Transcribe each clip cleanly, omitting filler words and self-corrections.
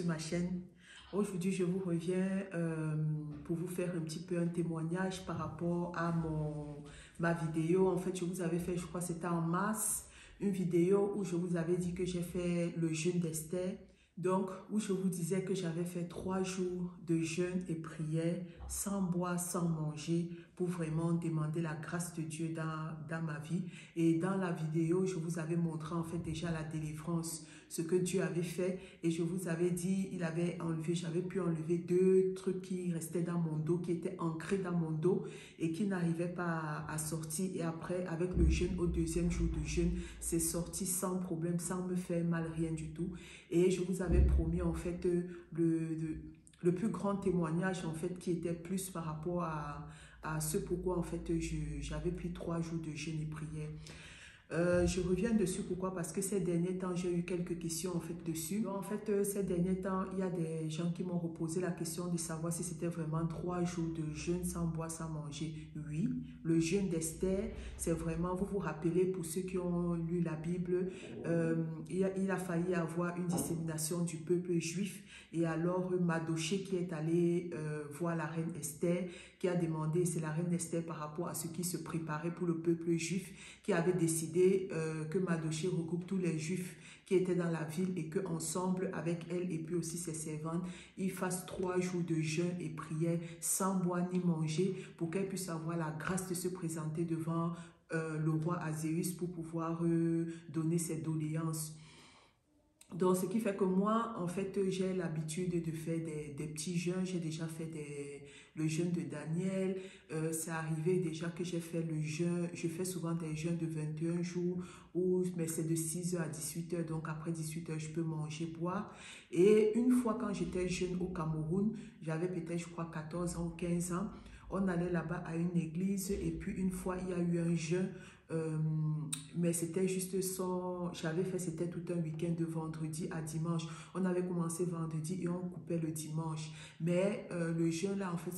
ma chaîne. Aujourd'hui, je vous reviens pour vous faire un petit peu un témoignage par rapport à ma vidéo. En fait, je vous avais fait, je crois que c'était en mars, une vidéo où je vous avais dit que j'ai fait le jeûne d'Esther. Donc, où je vous disais que j'avais fait 3 jours de jeûne et prière, sans boire, sans manger, pour vraiment demander la grâce de Dieu dans ma vie. Et dans la vidéo, je vous avais montré en fait déjà la délivrance, ce que Dieu avait fait. Et je vous avais dit, il avait enlevé, j'avais pu enlever 2 trucs qui restaient dans mon dos, qui étaient ancrés dans mon dos et qui n'arrivaient pas à sortir. Et après, avec le jeûne, au 2e jour de jeûne, c'est sorti sans problème, sans me faire mal, rien du tout. Et je vous avais promis en fait le plus grand témoignage en fait qui était plus par rapport à ce pourquoi en fait j'avais pris 3 jours de jeûne et prière. Je reviens dessus, pourquoi? Parce que ces derniers temps, j'ai eu quelques questions en fait dessus. Donc, en fait, ces derniers temps, il y a des gens qui m'ont reposé la question de savoir si c'était vraiment 3 jours de jeûne sans boire, sans manger. Oui, le jeûne d'Esther, c'est vraiment, vous vous rappelez, pour ceux qui ont lu la Bible, il a failli avoir une dissémination du peuple juif. Et alors, Mardochée qui est allé voir la reine Esther, qui a demandé, c'est la reine Esther par rapport à ce qui se préparait pour le peuple juif, qui avait décidé que Mardochée regroupe tous les juifs qui étaient dans la ville et qu'ensemble, avec elle et puis aussi ses servantes, ils fassent 3 jours de jeûne et prière sans boire ni manger pour qu'elle puisse avoir la grâce de se présenter devant le roi Azéus pour pouvoir donner ses doléances. Donc, ce qui fait que moi, en fait, j'ai l'habitude de faire des petits jeûnes. J'ai déjà fait le jeûne de Daniel. C'est arrivé déjà que j'ai fait le jeûne. Je fais souvent des jeûnes de 21 jours, mais c'est de 6h à 18h. Donc, après 18h, je peux manger, boire. Et une fois, quand j'étais jeune au Cameroun, j'avais peut-être, je crois, 14 ans ou 15 ans. On allait là-bas à une église et puis une fois, il y a eu un jeûne. Mais c'était juste son, j'avais fait, c'était tout un week-end de vendredi à dimanche. On avait commencé vendredi et on coupait le dimanche. Mais le jeûne là, en fait,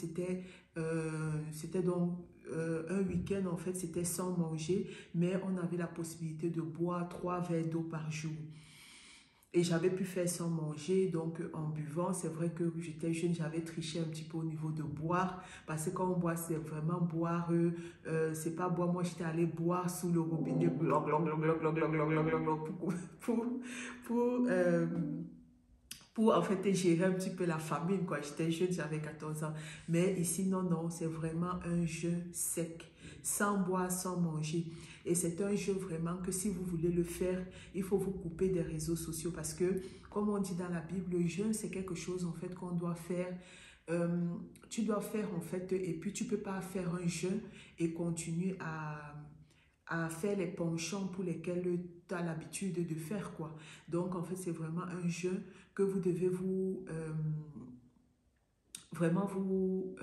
c'était donc un week-end, en fait, c'était sans manger, mais on avait la possibilité de boire 3 verres d'eau par jour. Et j'avais pu faire sans manger, donc en buvant, c'est vrai que j'étais jeune, j'avais triché un petit peu au niveau de boire, parce que quand on boit, c'est vraiment boire, c'est pas boire, moi j'étais allée boire sous le robinet, pour, pour, euh, pour en fait gérer un petit peu la famine, quoi. J'étais jeune, j'avais 14 ans. Mais ici, non, non, c'est vraiment un jeûne sec, sans boire, sans manger. Et c'est un jeu vraiment que si vous voulez le faire, il faut vous couper des réseaux sociaux parce que, comme on dit dans la Bible, le jeûne, c'est quelque chose en fait qu'on doit faire. Tu dois faire en fait, et puis tu peux pas faire un jeûne et continuer à faire les penchants pour lesquels tu as l'habitude de faire, quoi. Donc, en fait, c'est vraiment un jeu que vous devez vraiment vous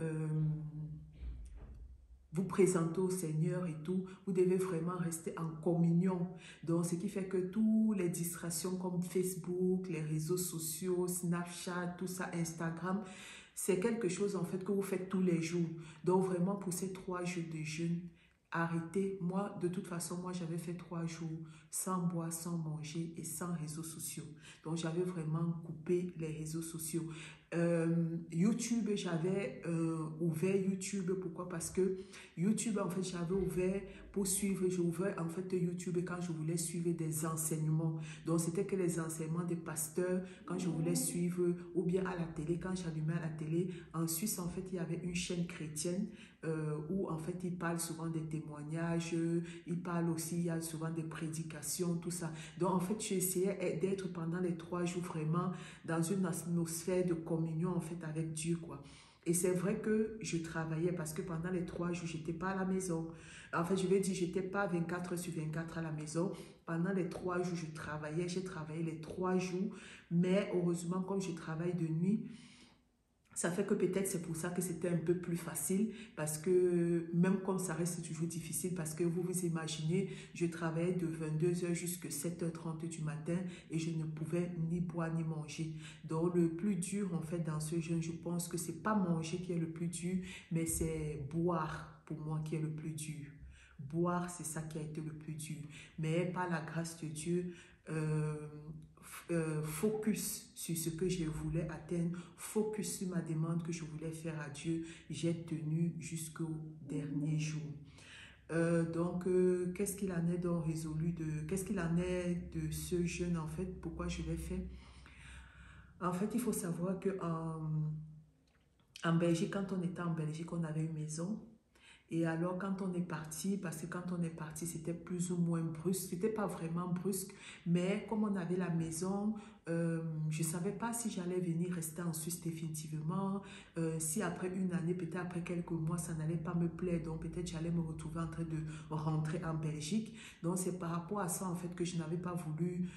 présenter au Seigneur et tout. Vous devez vraiment rester en communion. Donc, ce qui fait que toutes les distractions comme Facebook, les réseaux sociaux, Snapchat, tout ça, Instagram, c'est quelque chose en fait que vous faites tous les jours. Donc, vraiment, pour ces 3 jours de jeûne, arrêtez. Moi, de toute façon, moi, j'avais fait 3 jours sans boire, sans manger et sans réseaux sociaux. Donc, j'avais vraiment coupé les réseaux sociaux. YouTube, j'avais ouvert YouTube. Pourquoi? Parce que YouTube, en fait, j'avais ouvert pour suivre. J'ai ouvert, en fait, YouTube quand je voulais suivre des enseignements. Donc, c'était que les enseignements des pasteurs quand je voulais suivre, ou bien à la télé, quand j'allumais à la télé. En Suisse, en fait, il y avait une chaîne chrétienne où en fait il parle souvent des témoignages, il parle aussi, il y a souvent des prédications, tout ça. Donc en fait j'essayais d'être pendant les 3 jours vraiment dans une atmosphère de communion en fait avec Dieu, quoi. Et c'est vrai que je travaillais parce que pendant les 3 jours, j'étais pas à la maison. En fait, je vais dire, j'étais pas 24 heures sur 24 à la maison. Pendant les 3 jours, je travaillais. J'ai travaillé les 3 jours. Mais heureusement, comme je travaille de nuit, ça fait que peut-être c'est pour ça que c'était un peu plus facile parce que même comme ça reste toujours difficile parce que vous vous imaginez, je travaillais de 22h jusqu'à 7h30 du matin et je ne pouvais ni boire ni manger. Donc le plus dur en fait dans ce jeûne, je pense que c'est pas manger qui est le plus dur, mais c'est boire pour moi qui est le plus dur. Boire, c'est ça qui a été le plus dur. Mais par la grâce de Dieu, focus sur ce que je voulais atteindre, focus sur ma demande que je voulais faire à Dieu. J'ai tenu jusqu'au dernier jour. Qu'est-ce qu'il en est donc résolu qu'est-ce qu'il en est de ce jeûne en fait, pourquoi je l'ai fait? En fait, il faut savoir que en Belgique, quand on était en Belgique, on avait une maison. Et alors, quand on est parti, parce que quand on est parti, c'était plus ou moins brusque. C'était pas vraiment brusque, mais comme on avait la maison, je savais pas si j'allais venir rester en Suisse définitivement, si après une année, peut-être après quelques mois, ça n'allait pas me plaire. Donc, peut-être j'allais me retrouver en train de rentrer en Belgique. Donc, c'est par rapport à ça, en fait, que je n'avais pas voulu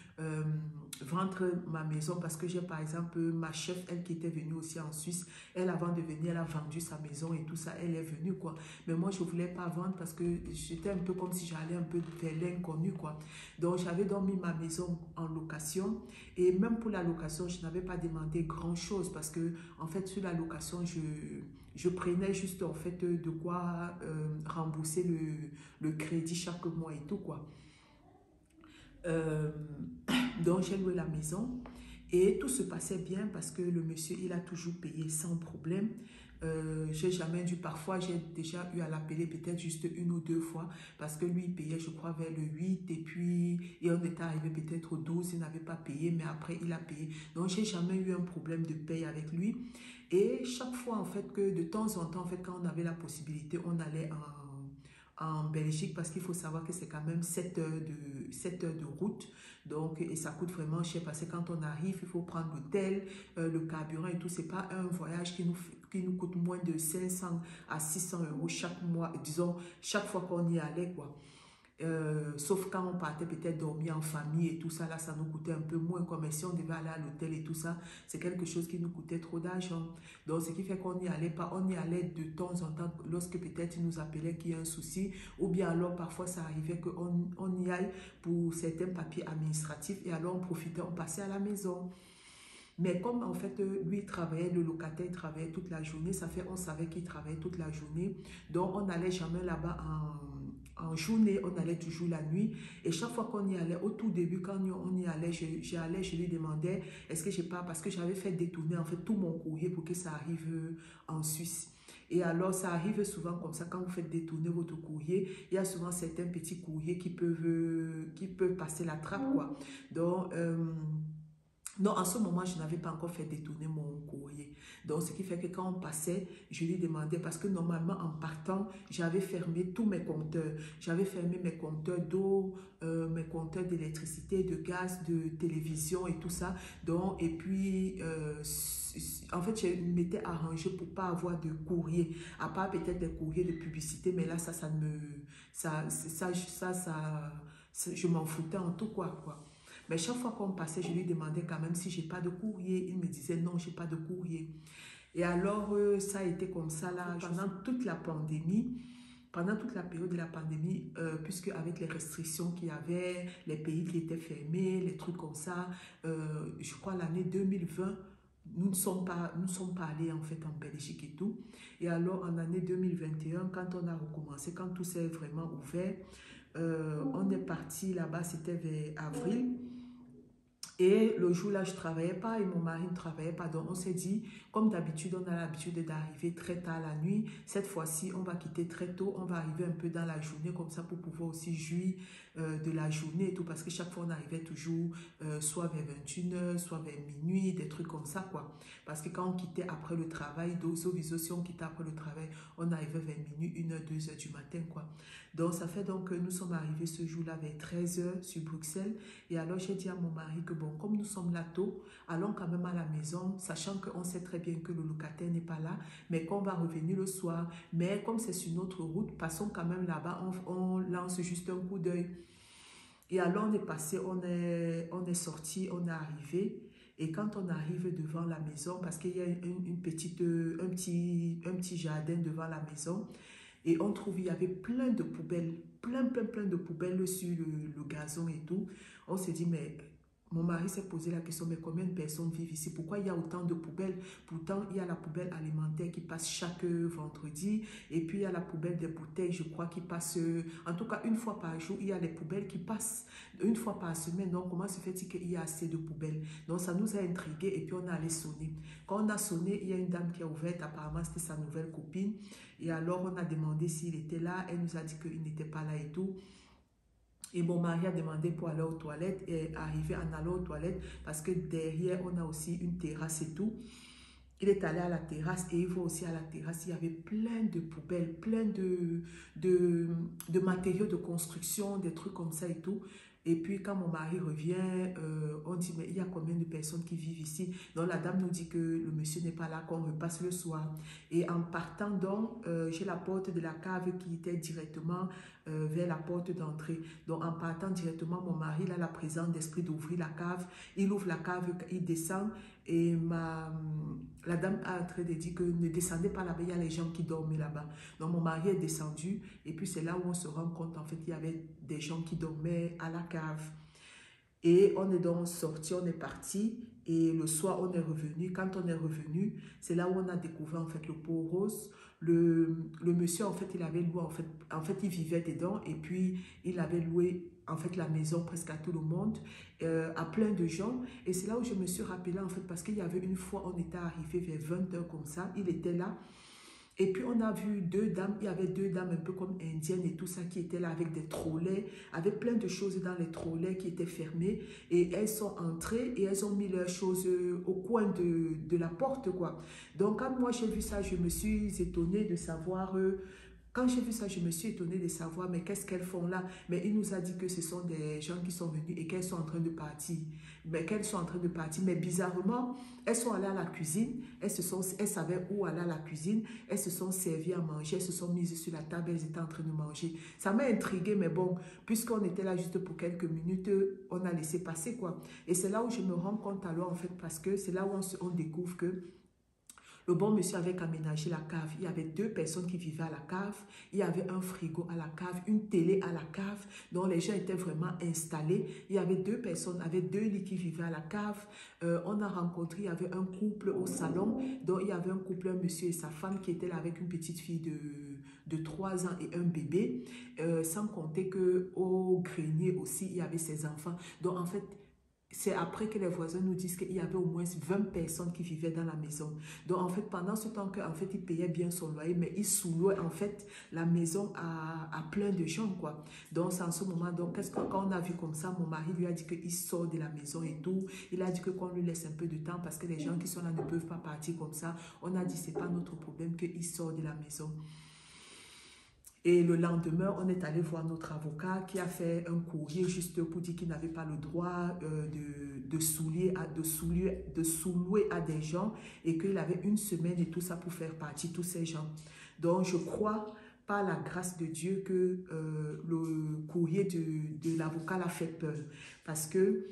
vendre ma maison parce que j'ai, par exemple, ma chef, elle qui était venue aussi en Suisse, elle, avant de venir, elle a vendu sa maison et tout ça. Elle est venue, quoi. Mais moi, je ne voulais pas vendre parce que j'étais un peu comme si j'allais un peu vers l'inconnu, quoi. Donc, j'avais donc mis ma maison en location. Et même pour la location, je n'avais pas demandé grand-chose parce que, en fait, sur la location, je prenais juste, en fait, de quoi rembourser le crédit chaque mois et tout, quoi. Euh, donc, j'ai loué la maison. Et tout se passait bien parce que le monsieur, il a toujours payé sans problème. J'ai jamais dû, parfois j'ai déjà eu à l'appeler peut-être juste une ou deux fois parce que lui il payait je crois vers le 8 et on était arrivé peut-être au 12, il n'avait pas payé mais après il a payé. Donc j'ai jamais eu un problème de paye avec lui et chaque fois en fait que de temps en temps en fait quand on avait la possibilité on allait en Belgique parce qu'il faut savoir que c'est quand même 7 heures de route. Donc, et ça coûte vraiment cher parce que quand on arrive, il faut prendre l'hôtel, le carburant et tout. C'est pas un voyage qui nous coûte moins de 500 à 600 euros chaque mois, disons, chaque fois qu'on y allait, quoi. Sauf quand on partait peut-être dormir en famille et tout ça, là, ça nous coûtait un peu moins, quoi. Mais si on devait aller à l'hôtel et tout ça, c'est quelque chose qui nous coûtait trop d'argent. Donc, ce qui fait qu'on n'y allait pas, on y allait de temps en temps lorsque peut-être il nous appelait qu'il y a un souci, ou bien alors parfois ça arrivait qu'on y aille pour certains papiers administratifs et alors on profitait, on passait à la maison. Mais comme en fait, lui, il travaillait, le locataire, il travaillait toute la journée, ça fait, on savait qu'il travaillait toute la journée. Donc, on n'allait jamais là-bas en journée, on allait toujours la nuit. Et chaque fois qu'on y allait, au tout début, quand on y allait, je lui demandais, est-ce que j'ai pas, parce que j'avais fait détourner en fait tout mon courrier pour que ça arrive en Suisse. Et alors, ça arrive souvent comme ça, quand vous faites détourner votre courrier, il y a souvent certains petits courriers qui peuvent passer la trappe, quoi. Donc, non, en ce moment, je n'avais pas encore fait détourner mon courrier. Donc, ce qui fait que quand on passait, je lui demandais, parce que normalement, en partant, j'avais fermé tous mes compteurs. J'avais fermé mes compteurs d'eau, mes compteurs d'électricité, de gaz, de télévision et tout ça. Donc, et puis, en fait, je m'étais arrangée pour ne pas avoir de courrier, à part peut-être des courriers de publicité, mais là, ça ne me... je m'en foutais en tout quoi. Mais chaque fois qu'on passait, je lui demandais quand même si j'ai pas de courrier. Il me disait non, j'ai pas de courrier. Et alors, ça a été comme ça là, pendant toute la pandémie, pendant toute la période de la pandémie, puisque avec les restrictions qu'il y avait, les pays qui étaient fermés, les trucs comme ça, je crois l'année 2020, nous ne sommes pas allés en fait en Belgique et tout. Et alors, en année 2021, quand on a recommencé, quand tout s'est vraiment ouvert, on est parti là-bas, c'était vers avril. Et le jour-là, je ne travaillais pas et mon mari ne travaillait pas. Donc, on s'est dit, comme d'habitude, on a l'habitude d'arriver très tard la nuit. Cette fois-ci, on va quitter très tôt. On va arriver un peu dans la journée comme ça pour pouvoir aussi jouir de la journée et tout. Parce que chaque fois, on arrivait toujours soit vers 21 h, soit vers minuit, des trucs comme ça, quoi. Parce que quand on quittait après le travail, si on quittait après le travail, on arrivait vers minuit, 1 h, 2 h du matin, quoi. Donc, ça fait donc que nous sommes arrivés ce jour-là vers 13 h sur Bruxelles. Et alors, j'ai dit à mon mari que bon, comme nous sommes là tôt, allons quand même à la maison, sachant qu'on sait très bien que le locataire n'est pas là, mais qu'on va revenir le soir. Mais comme c'est sur notre route, passons quand même là-bas, on lance juste un coup d'œil. Et alors, on est passé, on est sorti, on est arrivé. Et quand on arrive devant la maison, parce qu'il y a un petit jardin devant la maison, et on trouve, il y avait plein de poubelles, plein de poubelles sur le gazon et tout. On s'est dit, mais mon mari s'est posé la question, mais combien de personnes vivent ici? Pourquoi il y a autant de poubelles? Pourtant, il y a la poubelle alimentaire qui passe chaque vendredi. Et puis, il y a la poubelle des bouteilles, je crois, qui passe, en tout cas, une fois par jour, il y a les poubelles qui passent une fois par semaine. Donc, comment se fait-il qu'il y a assez de poubelles? Donc, ça nous a intrigués et puis on est allé sonner. Quand on a sonné, il y a une dame qui a ouvert, apparemment, c'était sa nouvelle copine. Et alors, on a demandé s'il était là. Elle nous a dit qu'il n'était pas là et tout. Et mon mari a demandé pour aller aux toilettes et arrivé en allant aux toilettes parce que derrière, on a aussi une terrasse et tout. Il est allé à la terrasse et il voit aussi à la terrasse, il y avait plein de poubelles, plein de matériaux de construction, des trucs comme ça et tout. Et puis quand mon mari revient, on dit, mais il y a combien de personnes qui vivent ici? Donc la dame nous dit que le monsieur n'est pas là, qu'on repasse le soir. Et en partant donc, j'ai la porte de la cave qui était directement vers la porte d'entrée. Donc en partant directement, mon mari il a la présence d'esprit d'ouvrir la cave. Il ouvre la cave, il descend. Et la dame a en train de dire que ne descendez pas là-bas, il y a les gens qui dorment là-bas. Donc mon mari est descendu et puis c'est là où on se rend compte en fait qu'il y avait des gens qui dormaient à la cave. Et on est donc sorti, on est parti et le soir on est revenu. Quand on est revenu, c'est là où on a découvert en fait le pot rose. Le monsieur en fait il avait loué en fait il vivait dedans et puis il avait loué en fait la maison presque à tout le monde, à plein de gens. Et c'est là où je me suis rappelé en fait parce qu'il y avait une fois on était arrivé vers 20 h comme ça, il était là. Et puis on a vu deux dames, il y avait deux dames un peu comme indiennes et tout ça qui étaient là avec des trolleys, avec plein de choses dans les trolleys qui étaient fermés. Et elles sont entrées et elles ont mis leurs choses au coin de la porte quoi. Donc quand moi j'ai vu ça, je me suis étonnée de savoir... quand j'ai vu ça, je me suis étonnée de savoir, mais qu'est-ce qu'elles font là? Mais il nous a dit que ce sont des gens qui sont venus et qu'elles sont en train de partir. Mais qu'elles sont en train de partir. Mais bizarrement, elles sont allées à la cuisine. Elles savaient où aller à la cuisine. Elles se sont servies à manger. Elles se sont mises sur la table. Elles étaient en train de manger. Ça m'a intriguée, mais bon, puisqu'on était là juste pour quelques minutes, on a laissé passer quoi. Et c'est là où je me rends compte alors en fait, parce que c'est là où on découvre que le bon monsieur avait aménagé la cave. Il y avait deux personnes qui vivaient à la cave. Il y avait un frigo à la cave, une télé à la cave. Donc les gens étaient vraiment installés. Il y avait deux personnes, avec deux lits qui vivaient à la cave. On a rencontré, il y avait un couple au salon. Donc il y avait un couple, un monsieur et sa femme qui étaient là avec une petite fille de 3 ans et un bébé. Sans compter qu'au grenier aussi, il y avait ses enfants. Donc en fait, c'est après que les voisins nous disent qu'il y avait au moins 20 personnes qui vivaient dans la maison. Donc, en fait, pendant ce temps qu'en fait, il payait bien son loyer, mais il sous-louait, en fait, la maison à plein de gens, quoi. Donc, c'est en ce moment, donc, quand on a vu comme ça, mon mari lui a dit qu'il sort de la maison et tout. Il a dit qu'on lui laisse un peu de temps parce que les gens qui sont là ne peuvent pas partir comme ça. On a dit, c'est pas notre problème qu'il sort de la maison. Et le lendemain, on est allé voir notre avocat qui a fait un courrier juste pour dire qu'il n'avait pas le droit de sous-louer à des gens et qu'il avait une semaine et tout ça pour faire partie tous ces gens. Donc, je crois par la grâce de Dieu que le courrier de l'avocat l'a fait peur parce que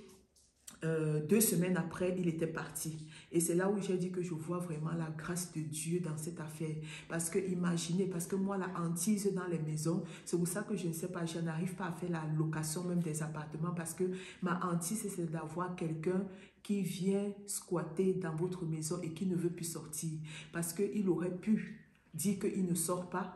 2 semaines après, il était parti. Et c'est là où j'ai dit que je vois vraiment la grâce de Dieu dans cette affaire. Parce que imaginez, parce que moi, la hantise dans les maisons, c'est pour ça que je ne sais pas, je n'arrive pas à faire la location même des appartements parce que ma hantise, c'est d'avoir quelqu'un qui vient squatter dans votre maison et qui ne veut plus sortir. Parce qu'il aurait pu dire qu'il ne sort pas.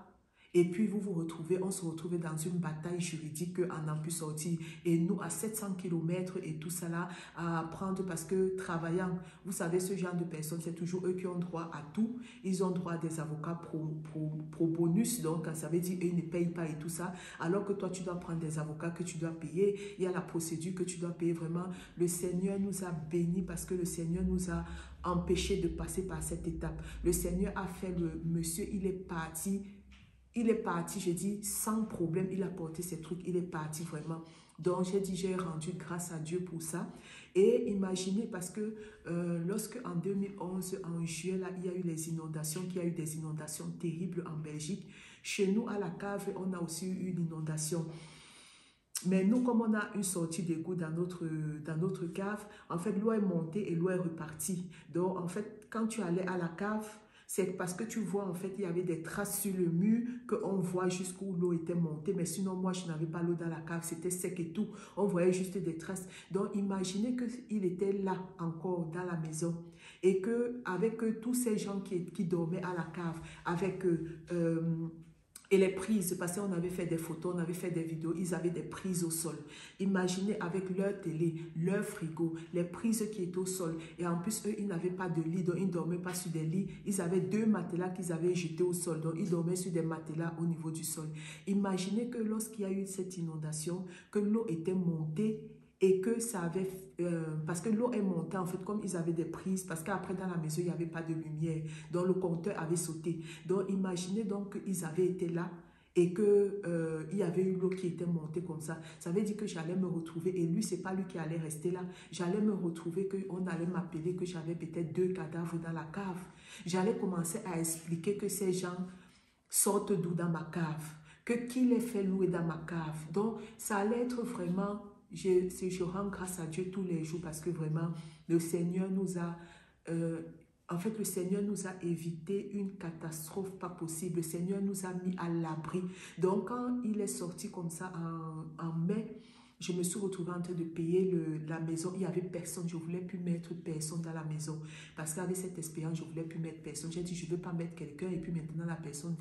Et puis vous vous retrouvez, on se retrouve dans une bataille juridique en n'en plus sortir. Et nous, à 700 km et tout ça là, à apprendre parce que travaillant, vous savez, ce genre de personnes, c'est toujours eux qui ont droit à tout. Ils ont droit à des avocats pro bonus, donc ça veut dire qu'ils ne payent pas et tout ça. Alors que toi, tu dois prendre des avocats que tu dois payer. Il y a la procédure que tu dois payer vraiment. Le Seigneur nous a bénis parce que le Seigneur nous a empêchés de passer par cette étape. Le Seigneur a fait le monsieur, il est parti. Il est parti, je dis, sans problème, il a porté ses trucs, il est parti vraiment. Donc, j'ai dit, j'ai rendu grâce à Dieu pour ça. Et imaginez, parce que lorsque en 2011, en juillet, là, il y a eu les inondations, qu'il y a eu des inondations terribles en Belgique. Chez nous, à la cave, on a aussi eu une inondation. Mais nous, comme on a une sortie d'égout dans notre cave, en fait, l'eau est montée et l'eau est repartie. Donc, en fait, quand tu allais à la cave, c'est parce que tu vois, en fait, il y avait des traces sur le mur qu'on voit jusqu'où l'eau était montée. Mais sinon, moi, je n'avais pas l'eau dans la cave, c'était sec et tout. On voyait juste des traces. Donc, imaginez qu'il était là encore dans la maison et qu'avec tous ces gens qui dormaient à la cave, avec et les prises, parce qu'on avait fait des photos, on avait fait des vidéos, ils avaient des prises au sol. Imaginez avec leur télé, leur frigo, les prises qui étaient au sol. Et en plus, eux, ils n'avaient pas de lit, donc ils ne dormaient pas sur des lits. Ils avaient 2 matelas qu'ils avaient jetés au sol, donc ils dormaient sur des matelas au niveau du sol. Imaginez que lorsqu'il y a eu cette inondation, que l'eau était montée et que ça avait... parce que l'eau est montée, en fait, comme ils avaient des prises, parce qu'après, dans la maison, il n'y avait pas de lumière. Donc, le compteur avait sauté. Donc, imaginez donc qu'ils avaient été là et qu'il y avait eu l'eau qui était montée comme ça. Ça veut dire que j'allais me retrouver, et lui, c'est pas lui qui allait rester là. J'allais me retrouver, qu'on allait m'appeler, que j'avais peut-être 2 cadavres dans la cave. J'allais commencer à expliquer que ces gens sortent d'où dans ma cave, que qui les fait louer dans ma cave. Donc, ça allait être vraiment... Je rends grâce à Dieu tous les jours parce que vraiment, le Seigneur nous a... en fait, le Seigneur nous a évité une catastrophe pas possible. Le Seigneur nous a mis à l'abri. Donc, quand il est sorti comme ça en mai, je me suis retrouvée en train de payer la maison. Il n'y avait personne. Je ne voulais plus mettre personne dans la maison. Parce qu'avec cette expérience, je ne voulais plus mettre personne. J'ai dit, je ne veux pas mettre quelqu'un. Et puis maintenant, la personne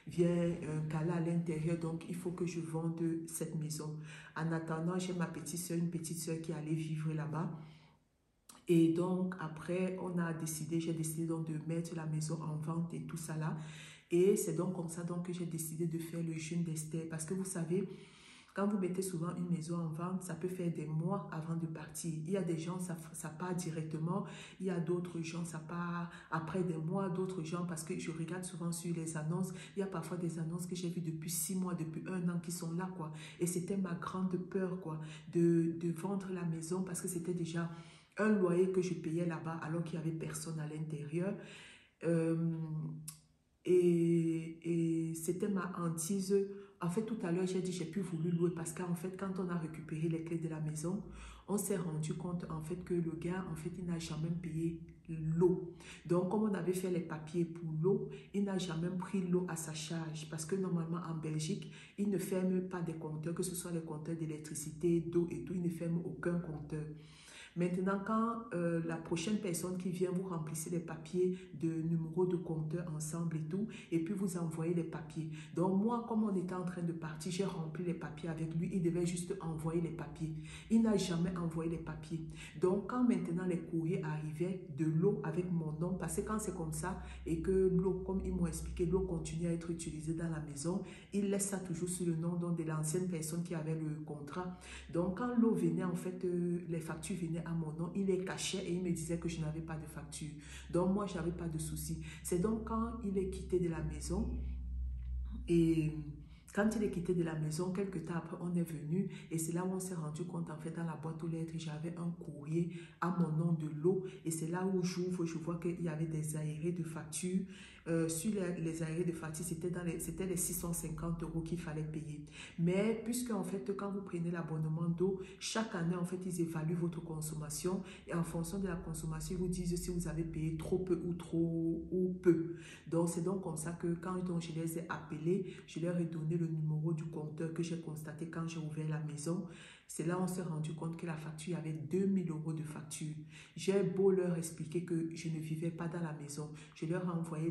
vient caler à l'intérieur. Donc, il faut que je vende cette maison. En attendant, j'ai ma petite soeur, une petite soeur qui allait vivre là-bas. Et donc, après, j'ai décidé donc de mettre la maison en vente et tout ça là. Et c'est donc comme ça donc que j'ai décidé de faire le jeûne d'Esther. Parce que vous savez, quand vous mettez souvent une maison en vente, ça peut faire des mois avant de partir. Il y a des gens, ça part directement. Il y a d'autres gens, ça part après des mois. D'autres gens, parce que je regarde souvent sur les annonces, il y a parfois des annonces que j'ai vues depuis 6 mois, depuis 1 an qui sont là, quoi. Et c'était ma grande peur, quoi, de vendre la maison parce que c'était déjà un loyer que je payais là-bas alors qu'il n'y avait personne à l'intérieur. Euh, et c'était ma hantise. En fait, tout à l'heure, j'ai dit, j'ai plus voulu louer parce qu'en fait, quand on a récupéré les clés de la maison, on s'est rendu compte, en fait, que le gars, en fait, il n'a jamais payé l'eau. Donc, comme on avait fait les papiers pour l'eau, il n'a jamais pris l'eau à sa charge parce que normalement, en Belgique, il ne ferme pas des compteurs, que ce soit les compteurs d'électricité, d'eau et tout, il ne ferme aucun compteur. Maintenant, quand la prochaine personne qui vient, vous remplissez les papiers de numéro de compteur ensemble et tout, et puis vous envoyez les papiers. Donc moi, comme on était en train de partir, j'ai rempli les papiers avec lui, il devait juste envoyer les papiers. Il n'a jamais envoyé les papiers. Donc quand maintenant les courriers arrivaient de l'eau avec mon nom, parce que quand c'est comme ça, et que l'eau, comme ils m'ont expliqué, l'eau continue à être utilisée dans la maison, il laisse ça toujours sur le nom de l'ancienne personne qui avait le contrat. Donc quand l'eau venait, en fait, les factures venaient à mon nom, il les cachait et il me disait que je n'avais pas de facture. Donc moi, je n'avais pas de souci. C'est donc quand il est quitté de la maison et quand il est quitté de la maison, quelques temps après, on est venu et c'est là où on s'est rendu compte, en fait, dans la boîte aux lettres, j'avais un courrier à mon nom de l'eau et c'est là où j'ouvre, je vois qu'il y avait des aérés de facture. Sur les aérés de facture, c'était les 650 € qu'il fallait payer. Mais puisque, en fait, quand vous prenez l'abonnement d'eau, chaque année, en fait, ils évaluent votre consommation et en fonction de la consommation, ils vous disent si vous avez payé trop peu ou trop ou peu. Donc, c'est donc comme ça que quand je les ai appelés, je leur ai donné le numéro du compteur que j'ai constaté quand j'ai ouvert la maison. C'est là où on s'est rendu compte que la facture, il y avait 2000 € de facture. J'ai beau leur expliquer que je ne vivais pas dans la maison. Je leur ai envoyé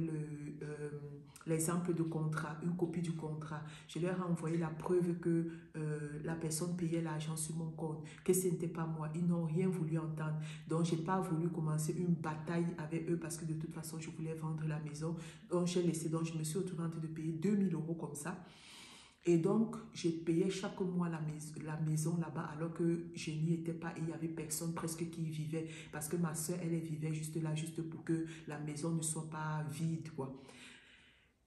l'exemple de contrat, une copie du contrat. Je leur ai envoyé la preuve que la personne payait l'argent sur mon compte, que ce n'était pas moi. Ils n'ont rien voulu entendre. Donc, je n'ai pas voulu commencer une bataille avec eux parce que de toute façon, je voulais vendre la maison. Donc, j'ai laissé. Donc, je me suis retrouvée en train de payer 2000 € comme ça. Et donc, j'ai payé chaque mois la maison là-bas alors que je n'y étais pas et il n'y avait personne presque qui y vivait. Parce que ma soeur, elle vivait juste là, juste pour que la maison ne soit pas vide, quoi.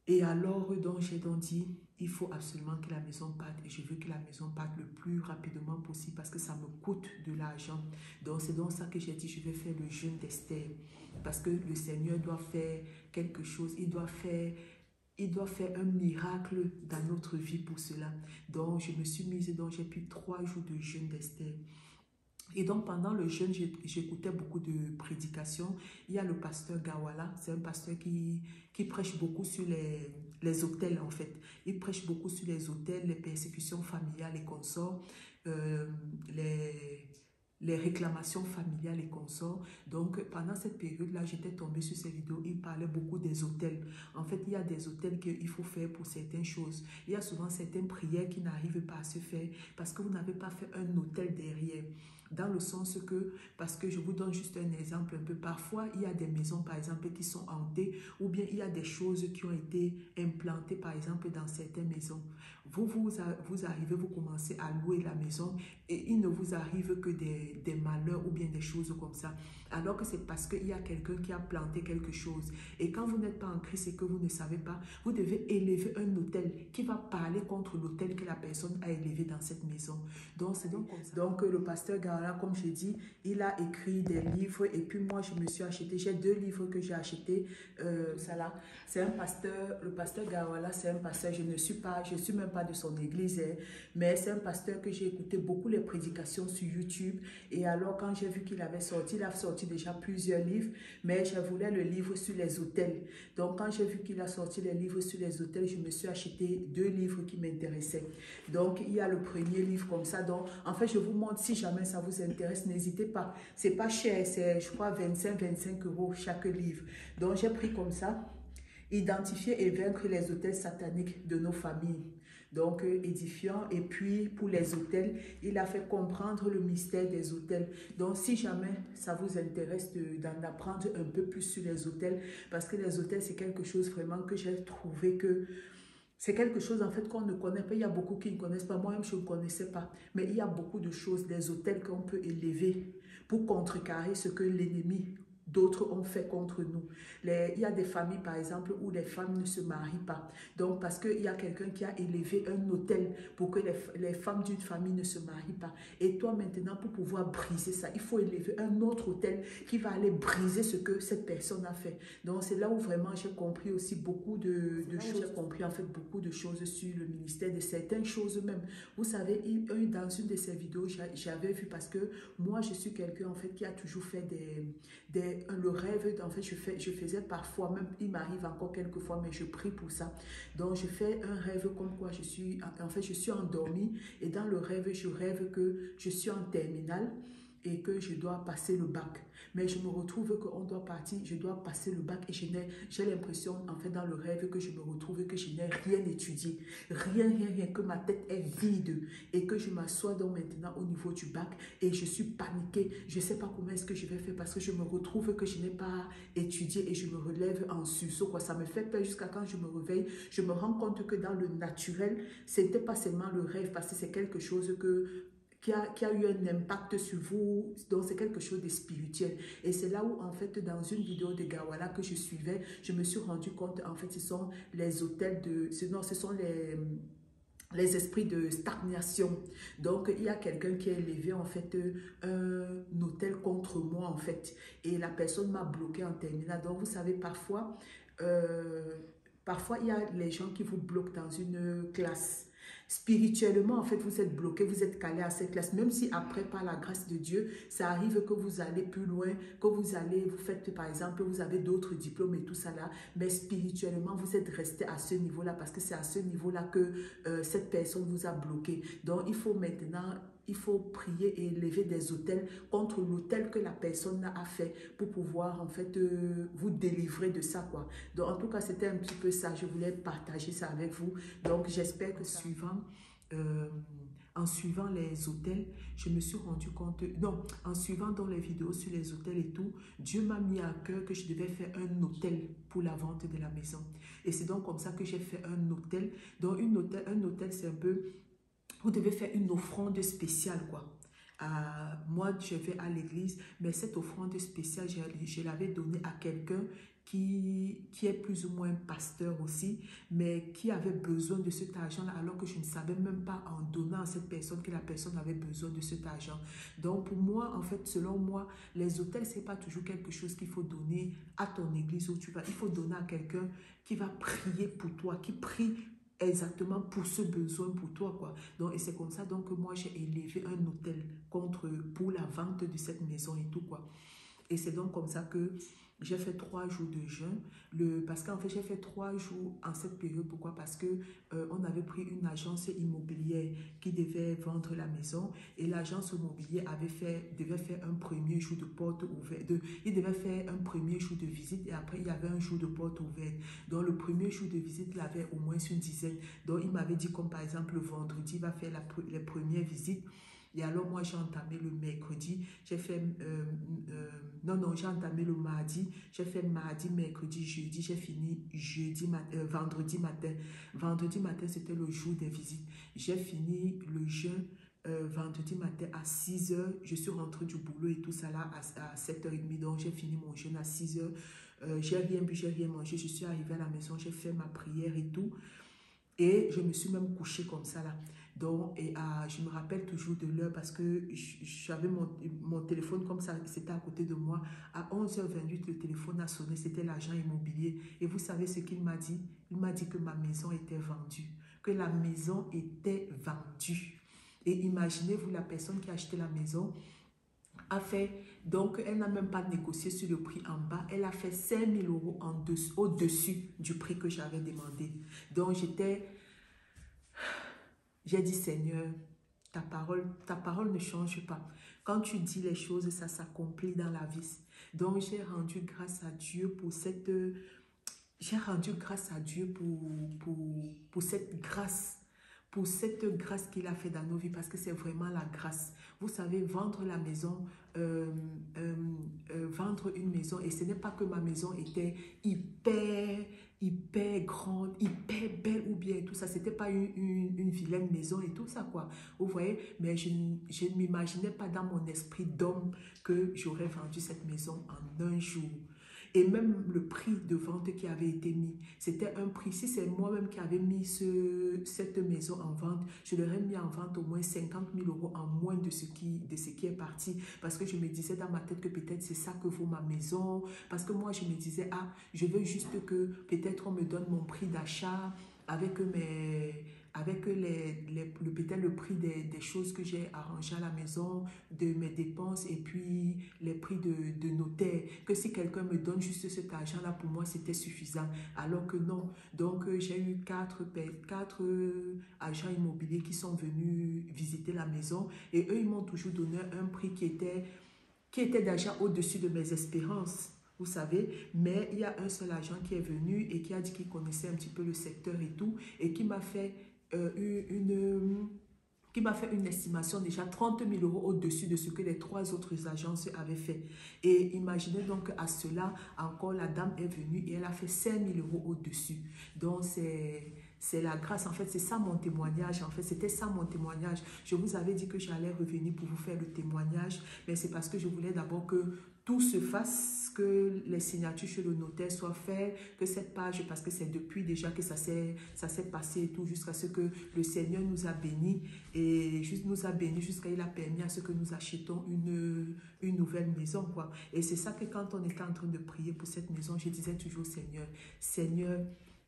Et alors, donc, j'ai donc dit, il faut absolument que la maison parte et je veux que la maison parte le plus rapidement possible parce que ça me coûte de l'argent. Donc, c'est donc ça que j'ai dit, je vais faire le jeûne d'Esther parce que le Seigneur doit faire quelque chose, il doit faire un miracle dans notre vie pour cela. Donc, je me suis mise, donc j'ai pris 3 jours de jeûne d'Esther. Et donc, pendant le jeûne, j'écoutais beaucoup de prédications. Il y a le pasteur Gawala, c'est un pasteur qui prêche beaucoup sur les autels, en fait. Il prêche beaucoup sur les autels, les persécutions familiales et consorts, euh, les, les réclamations familiales et consorts. Donc, pendant cette période-là, j'étais tombée sur ces vidéos. Il parlait beaucoup des autels. En fait, il y a des autels qu'il faut faire pour certaines choses. Il y a souvent certaines prières qui n'arrivent pas à se faire parce que vous n'avez pas fait un autel derrière. Dans le sens que, parce que je vous donne juste un exemple un peu, parfois il y a des maisons par exemple qui sont hantées ou bien il y a des choses qui ont été implantées par exemple dans certaines maisons. Vous arrivez, vous commencez à louer la maison et il ne vous arrive que des malheurs ou bien des choses comme ça. Alors que c'est parce qu'il y a quelqu'un qui a planté quelque chose. Et quand vous n'êtes pas en Christ et que vous ne savez pas, vous devez élever un autel qui va parler contre l'autel que la personne a élevé dans cette maison. Donc, c'est donc comme ça. Donc, le pasteur Gawala, comme j'ai dit, il a écrit des livres et puis moi, je me suis acheté, j'ai 2 livres que j'ai achetés. Ça là, c'est un pasteur, le pasteur Gawala, c'est un pasteur, je suis même pas de son église, hein, mais c'est un pasteur que j'ai écouté beaucoup les prédications sur YouTube. Et alors, quand j'ai vu qu'il avait sorti, il a sorti déjà plusieurs livres, mais je voulais le livre sur les autels. Donc, quand j'ai vu qu'il a sorti les livres sur les autels, je me suis acheté 2 livres qui m'intéressaient. Donc, il y a le premier livre comme ça. Donc, en fait, je vous montre, si jamais ça vous intéresse, n'hésitez pas. C'est pas cher, c'est, je crois, 25 € chaque livre. Donc, j'ai pris comme ça. Identifier et vaincre les autels sataniques de nos familles. Donc, édifiant. Et puis, pour les autels, il a fait comprendre le mystère des autels. Donc, si jamais ça vous intéresse d'en apprendre un peu plus sur les autels, parce que les autels, c'est quelque chose vraiment que j'ai trouvé que c'est quelque chose en fait qu'on ne connaît pas. Il y a beaucoup qui ne connaissent pas. Moi-même, je ne connaissais pas. Mais il y a beaucoup de choses, des autels qu'on peut élever pour contrecarrer ce que l'ennemi d'autres ont fait contre nous. Il y a des familles, par exemple, où les femmes ne se marient pas. Donc, parce qu'il y a quelqu'un qui a élevé un autel pour que les femmes d'une famille ne se marient pas. Et toi, maintenant, pour pouvoir briser ça, il faut élever un autre autel qui va aller briser ce que cette personne a fait. Donc, c'est là où vraiment j'ai compris aussi beaucoup de choses. J'ai compris en fait beaucoup de choses sur le ministère, de certaines choses même. Vous savez, dans une de ces vidéos, j'avais vu parce que moi, je suis quelqu'un en fait qui a toujours fait le rêve, en fait, je faisais parfois, même il m'arrive encore quelques fois, mais je prie pour ça. Donc, je fais un rêve comme quoi je suis endormie et dans le rêve, je rêve que je suis en terminale et que je dois passer le bac. Mais je me retrouve qu'on doit partir, je dois passer le bac et j'ai l'impression, en fait, dans le rêve, que je me retrouve que je n'ai rien étudié. Rien, que ma tête est vide et que je m'assois donc maintenant au niveau du bac et je suis paniquée. Je ne sais pas comment est-ce que je vais faire parce que je me retrouve que je n'ai pas étudié et je me relève en sursaut, quoi. Ça me fait peur jusqu'à quand je me réveille. Je me rends compte que dans le naturel, ce n'était pas seulement le rêve parce que c'est quelque chose qui a eu un impact sur vous, donc c'est quelque chose de spirituel. Et c'est là où, en fait, dans une vidéo de Gawala que je suivais, je me suis rendu compte, en fait, ce sont les hôtels ce sont les esprits de stagnation. Donc, il y a quelqu'un qui a élevé, en fait, un hôtel contre moi, en fait. Et la personne m'a bloqué en terminale. Donc, vous savez, euh, parfois, il y a les gens qui vous bloquent dans une classe. Spirituellement, en fait, vous êtes bloqué, vous êtes calé à cette classe. Même si après, par la grâce de Dieu, ça arrive que vous allez plus loin, que vous faites, par exemple, vous avez d'autres diplômes et tout ça là. Mais spirituellement, vous êtes resté à ce niveau-là parce que c'est à ce niveau-là que cette personne vous a bloqué. Donc, il faut maintenant... Il faut prier et élever des autels contre l'autel que la personne a fait pour pouvoir en fait vous délivrer de ça, quoi. Donc en tout cas, c'était un petit peu ça. Je voulais partager ça avec vous. Donc j'espère que en suivant les hôtels, je me suis rendu compte, non, en suivant dans les vidéos sur les hôtels et tout, Dieu m'a mis à cœur que je devais faire un hôtel pour la vente de la maison. Et c'est donc comme ça que j'ai fait un hôtel. Donc un hôtel, c'est un peu... Vous devez faire une offrande spéciale, quoi. Moi, je vais à l'église, mais cette offrande spéciale, je l'avais donnée à quelqu'un qui est plus ou moins pasteur aussi, mais qui avait besoin de cet argent alors que je ne savais même pas en donnant à cette personne que la personne avait besoin de cet argent. Donc, pour moi, en fait, selon moi, les hôtels, ce n'est pas toujours quelque chose qu'il faut donner à ton église où tu vas. Il faut donner à quelqu'un qui va prier pour toi, qui prie exactement pour ce besoin pour toi, quoi. Donc, et c'est comme ça donc que moi, j'ai élevé un hôtel pour la vente de cette maison et tout, quoi. Et c'est donc comme ça que j'ai fait 3 jours de jeûne. Parce qu'en fait, j'ai fait 3 jours en cette période. Pourquoi? Parce que on avait pris une agence immobilière qui devait vendre la maison. Et l'agence immobilière devait faire un premier jour de porte ouverte. Il devait faire un premier jour de visite et après, il y avait un jour de porte ouverte. Donc, le premier jour de visite, il avait au moins une dizaine. Donc, il m'avait dit, comme par exemple, le vendredi, il va faire les premières visites. Et alors, moi, j'ai entamé le mercredi, j'ai fait, non, j'ai entamé le mardi, j'ai fait mardi, mercredi, jeudi, j'ai fini vendredi matin. Vendredi matin, c'était le jour des visites. J'ai fini le jeûne vendredi matin à 6 heures. Je suis rentrée du boulot et tout ça là à 7h30. Donc, j'ai fini mon jeûne à 6 heures. J'ai rien bu, j'ai rien mangé. Je suis arrivée à la maison, j'ai fait ma prière et tout. Et je me suis même couchée comme ça là. Donc, je me rappelle toujours de l'heure parce que j'avais mon téléphone comme ça, c'était à côté de moi. À 11h28, le téléphone a sonné, c'était l'agent immobilier. Et vous savez ce qu'il m'a dit? Il m'a dit que ma maison était vendue, que la maison était vendue. Et imaginez-vous, la personne qui a acheté la maison a fait, donc elle n'a même pas négocié sur le prix en bas, elle a fait 5 000 euros au-dessus du prix que j'avais demandé. Donc j'ai dit, Seigneur, ta parole ne change pas. Quand tu dis les choses, ça s'accomplit dans la vie. Donc, j'ai rendu grâce à Dieu pour cette... J'ai rendu grâce à Dieu pour cette grâce. Pour cette grâce qu'il a fait dans nos vies, parce que c'est vraiment la grâce. Vous savez, vendre la maison, vendre une maison, et ce n'est pas que ma maison était hyper grande, hyper belle ou bien tout ça. C'était pas une vilaine maison et tout ça, quoi. Vous voyez, mais je ne m'imaginais pas dans mon esprit d'homme que j'aurais vendu cette maison en un jour. Et même le prix de vente qui avait été mis, c'était un prix. Si c'est moi-même qui avais mis cette maison en vente, je l'aurais mis en vente au moins 50 000 euros en moins de ce qui est parti. Parce que je me disais dans ma tête que peut-être c'est ça que vaut ma maison. Parce que moi, je me disais, ah, je veux juste que peut-être on me donne mon prix d'achat avec peut-être le prix des choses que j'ai arrangées à la maison, de mes dépenses et puis les prix de notaire. Que si quelqu'un me donne juste cet argent-là, pour moi, c'était suffisant. Alors que non. Donc, j'ai eu quatre agents immobiliers qui sont venus visiter la maison et eux, ils m'ont toujours donné un prix qui était déjà au-dessus de mes espérances. Vous savez, mais il y a un seul agent qui est venu et qui a dit qu'il connaissait un petit peu le secteur et tout, et qui m'a fait une estimation déjà 30 000 euros au-dessus de ce que les 3 autres agences avaient fait. Et imaginez donc à cela, encore la dame est venue et elle a fait 5 000 euros au-dessus. Donc c'est la grâce, en fait, c'est ça mon témoignage, en fait, c'était ça mon témoignage. Je vous avais dit que j'allais revenir pour vous faire le témoignage, mais c'est parce que je voulais d'abord que tout se fasse, que les signatures chez le notaire soient faites, que cette page, parce que c'est depuis déjà que ça s'est passé et tout, jusqu'à ce que le Seigneur nous a bénis, et nous a bénis jusqu'à il a permis à ce que nous achetons une nouvelle maison, quoi. Et c'est ça que quand on était en train de prier pour cette maison, je disais toujours, Seigneur,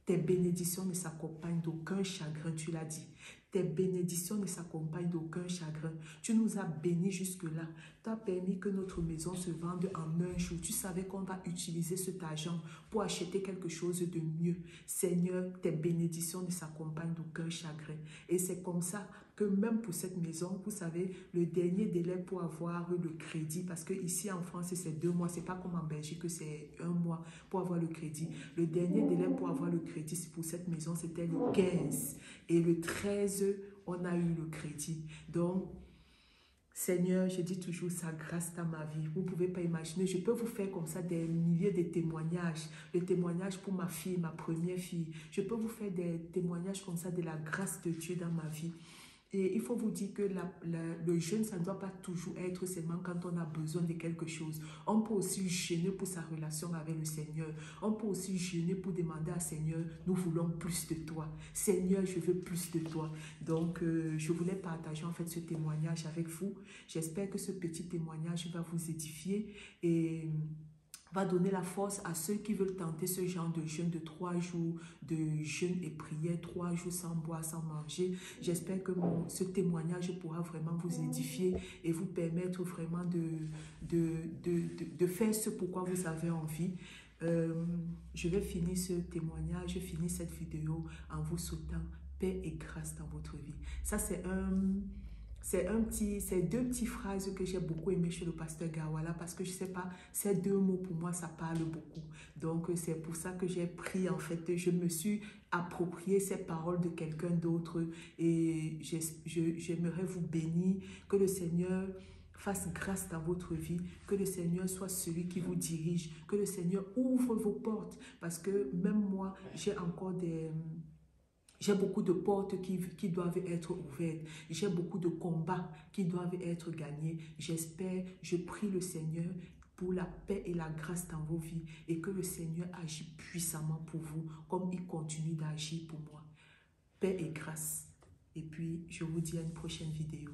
tes bénédictions ne s'accompagnent d'aucun chagrin, tu l'as dit. Tes bénédictions ne s'accompagnent d'aucun chagrin. Tu nous as bénis jusque-là. Tu as permis que notre maison se vende en un jour. Tu savais qu'on va utiliser cet argent pour acheter quelque chose de mieux. Seigneur, tes bénédictions ne s'accompagnent d'aucun chagrin. Et c'est comme ça que même pour cette maison, vous savez, le dernier délai pour avoir le crédit, parce que ici en France, c'est 2 mois, c'est pas comme en Belgique que c'est 1 mois pour avoir le crédit. Le dernier délai pour avoir le crédit pour cette maison, c'était le 15. Et le 13, on a eu le crédit. Donc, Seigneur, je dis toujours sa grâce dans ma vie. Vous ne pouvez pas imaginer. Je peux vous faire comme ça des milliers de témoignages. Le témoignage pour ma fille, ma première fille. Je peux vous faire des témoignages comme ça de la grâce de Dieu dans ma vie. Et il faut vous dire que le jeûne, ça ne doit pas toujours être seulement quand on a besoin de quelque chose. On peut aussi jeûner pour sa relation avec le Seigneur. On peut aussi jeûner pour demander à Seigneur, nous voulons plus de toi. Seigneur, je veux plus de toi. Donc, je voulais partager en fait ce témoignage avec vous. J'espère que ce petit témoignage va vous édifier et va donner la force à ceux qui veulent tenter ce genre de jeûne de 3 jours, de jeûne et prière, 3 jours sans boire, sans manger. J'espère que ce témoignage pourra vraiment vous édifier et vous permettre vraiment de faire ce pourquoi vous avez envie. Je vais finir ce témoignage, je finis cette vidéo en vous souhaitant paix et grâce dans votre vie. Ça, c'est deux petites phrases que j'ai beaucoup aimé chez le pasteur Gawala parce que je sais pas, ces deux mots pour moi, ça parle beaucoup. Donc, c'est pour ça que j'ai pris, en fait, je me suis approprié ces paroles de quelqu'un d'autre et j'aimerais vous bénir, que le Seigneur fasse grâce dans votre vie, que le Seigneur soit celui qui vous dirige, que le Seigneur ouvre vos portes parce que même moi, j'ai beaucoup de portes qui doivent être ouvertes. J'ai beaucoup de combats qui doivent être gagnés. J'espère, je prie le Seigneur pour la paix et la grâce dans vos vies et que le Seigneur agit puissamment pour vous comme il continue d'agir pour moi. Paix et grâce. Et puis, je vous dis à une prochaine vidéo.